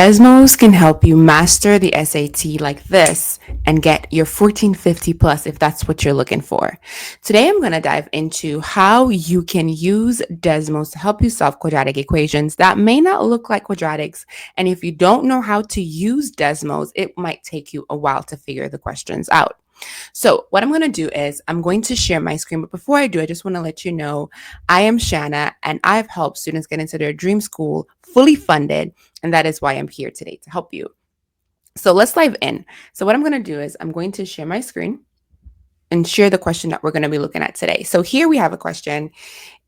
Desmos can help you master the SAT like this and get your 1450 plus if that's what you're looking for. Today, I'm going to dive into how you can use Desmos to help you solve quadratic equations that may not look like quadratics. And if you don't know how to use Desmos, it might take you a while to figure the questions out. So what I'm going to do is I'm going to share my screen. But before I do, I just want to let you know I am Shanna and I've helped students get into their dream school fully funded. And that is why I'm here today to help you. So let's dive in. So what I'm going to do is I'm going to share my screen and share the question that we're going to be looking at today. So here we have a question.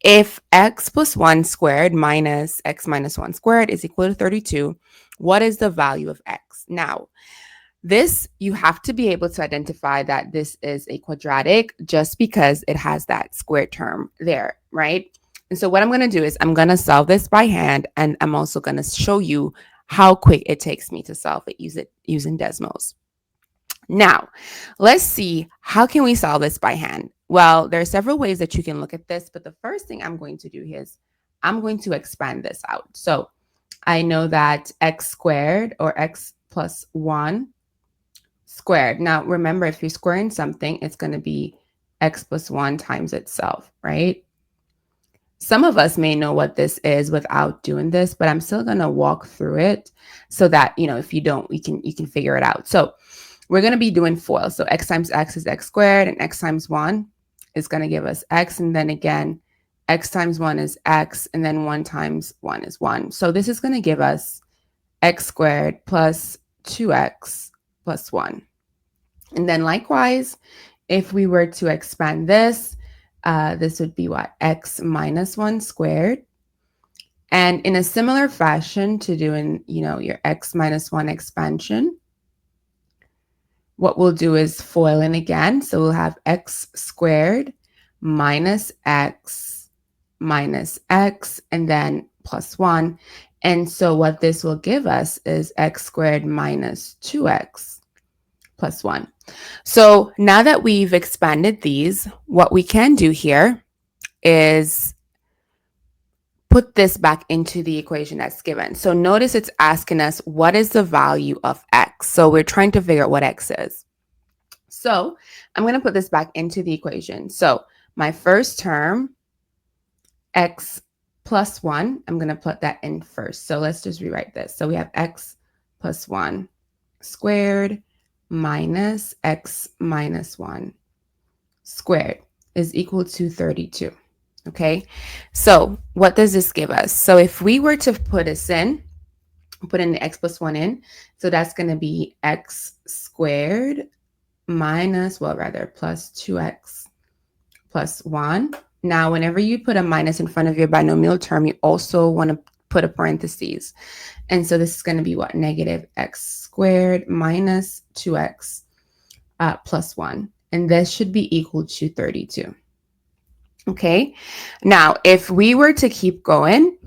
If x plus 1 squared minus x minus 1 squared is equal to 32, what is the value of x? Now, this, you have to be able to identify that this is a quadratic just because it has that square term there, right? And so what I'm going to do is I'm going to solve this by hand, and I'm also going to show you how quick it takes me to solve it using Desmos. Now, let's see, how can we solve this by hand? Well, there are several ways that you can look at this, but the first thing I'm going to do here is I'm going to expand this out. So I know that x squared or x plus 1 squared. Now, remember, if you're squaring something, it's going to be x plus 1 times itself, right? Some of us may know what this is without doing this, but I'm still going to walk through it so that, if you don't, you can figure it out. So we're going to be doing FOIL. So x times x is x squared, and x times 1 is going to give us x. And then again, x times 1 is x, and then 1 times 1 is 1. So this is going to give us x squared plus 2x plus 1. And then likewise, if we were to expand this, this would be what? X minus 1 squared. And in a similar fashion to doing, your x minus 1 expansion, what we'll do is FOIL in again. So we'll have x squared minus x, and then plus 1. And so what this will give us is x squared minus 2x plus 1. So now that we've expanded these, what we can do here is put this back into the equation that's given. So notice it's asking us, what is the value of x? So we're trying to figure out what x is. So I'm going to put this back into the equation. So my first term, x plus 1, I'm going to put that in first. So let's just rewrite this. So we have x plus 1 squared minus x minus 1 squared is equal to 32. Okay, so what does this give us? So if we were to put this in, put in the x plus 1 in, so that's going to be x squared minus, plus 2x plus 1. Now, whenever you put a minus in front of your binomial term, you also want to put a parentheses. And so this is going to be what? Negative x squared minus 2x plus 1. And this should be equal to 32. Okay. Now, if we were to keep going,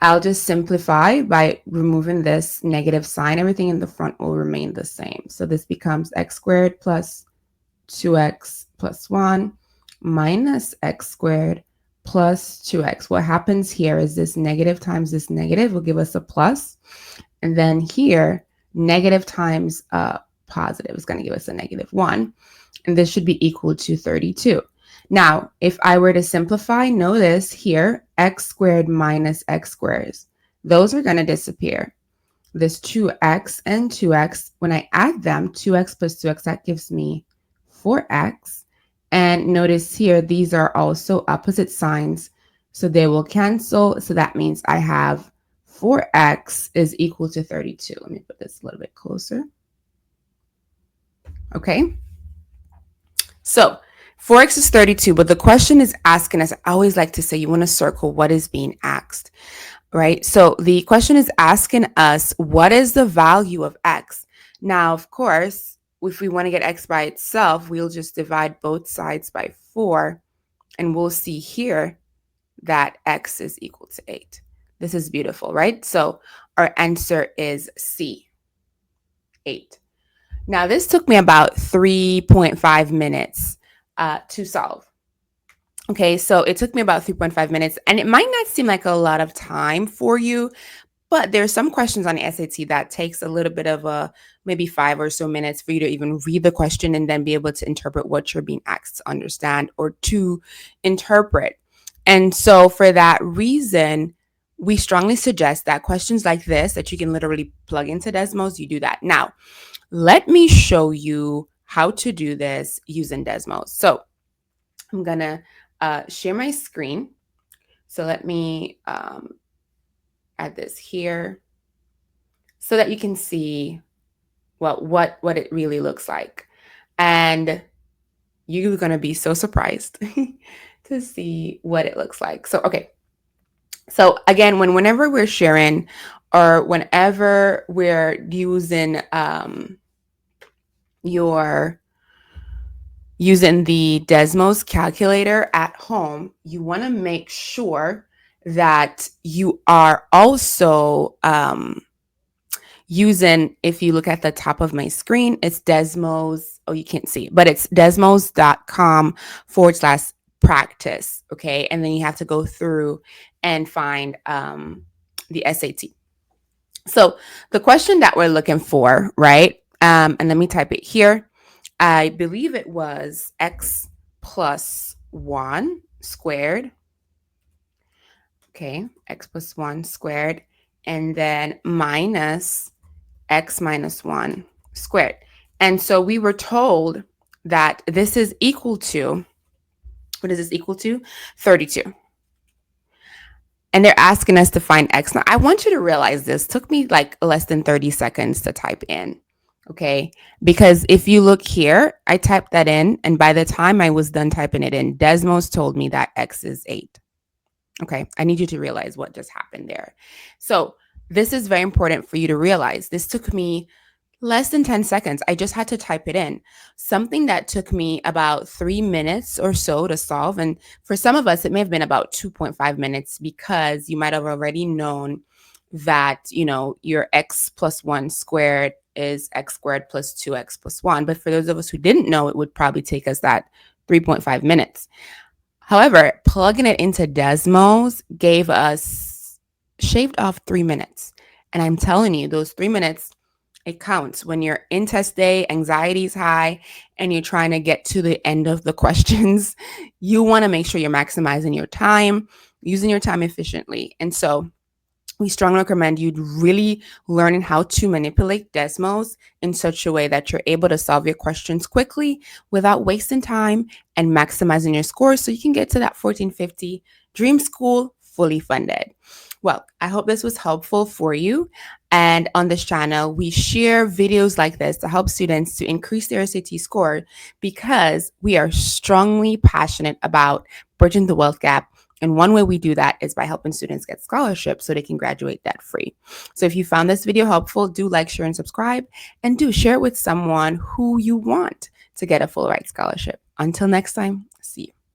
I'll just simplify by removing this negative sign. Everything in the front will remain the same. So this becomes x squared plus 2x plus 1 minus x squared plus 2x. What happens here is this negative times this negative will give us a plus. And then here, negative times positive is going to give us a negative 1. And this should be equal to 32. Now, if I were to simplify, notice here, x squared minus x squares, those are going to disappear. This 2x and 2x, when I add them, 2x plus 2x, that gives me 4x. And notice here, these are also opposite signs, so they will cancel. So that means I have 4x is equal to 32. Let me put this a little bit closer. Okay. So 4x is 32, but the question is asking us, I always like to say, you want to circle what is being asked, right? So the question is asking us, what is the value of x? Now, of course, if we want to get x by itself, we'll just divide both sides by 4, and we'll see here that x is equal to 8. This is beautiful, right? So our answer is C, 8. Now, this took me about 3.5 minutes to solve. Okay, so it took me about 3.5 minutes, and it might not seem like a lot of time for you, But there's some questions on the SAT that takes a little bit of a maybe 5 or so minutes for you to even read the question and then be able to interpret what you're being asked to understand or to interpret. And so for that reason, we strongly suggest that questions like this that you can literally plug into Desmos, you do that. Now, let me show you how to do this using Desmos. So I'm gonna share my screen. So let me add this here so that you can see what it really looks like. And you're gonna be so surprised to see what it looks like. So okay. So again, whenever we're sharing or whenever we're using your using the Desmos calculator at home, you want to make sure that you are also using, if you look at the top of my screen, it's Desmos. Oh, you can't see, but it's desmos.com/practice. Okay. And then you have to go through and find the SAT. So the question that we're looking for, right? And let me type it here. I believe it was x plus 1 squared. Okay, x plus 1 squared. And then minus x minus 1 squared. And so we were told that this is equal to, what is this equal to? 32. And they're asking us to find x. Now, I want you to realize this took me like less than 30 seconds to type in. Okay. Because if you look here, I typed that in. And by the time I was done typing it in, Desmos told me that x is 8. Okay. I need you to realize what just happened there. So this is very important for you to realize. This took me less than 10 seconds. I just had to type it in. Something that took me about 3 minutes or so to solve. And for some of us, it may have been about 2.5 minutes because you might have already known that, your x plus 1 squared is x squared plus 2x plus 1. But for those of us who didn't know, it would probably take us that 3.5 minutes. However, plugging it into Desmos shaved off 3 minutes. And I'm telling you, those 3 minutes, it counts when you're in test day, anxiety is high, and you're trying to get to the end of the questions. You want to make sure you're maximizing your time, using your time efficiently. And so we strongly recommend you really learning how to manipulate Desmos in such a way that you're able to solve your questions quickly without wasting time and maximizing your scores so you can get to that 1450 dream school fully funded. Well, I hope this was helpful for you. And on this channel, we share videos like this to help students to increase their SAT score because we are strongly passionate about bridging the wealth gap. And one way we do that is by helping students get scholarships so they can graduate debt free. So if you found this video helpful, do like, share, and subscribe, and do share it with someone who you want to get a full ride scholarship. Until next time, see you.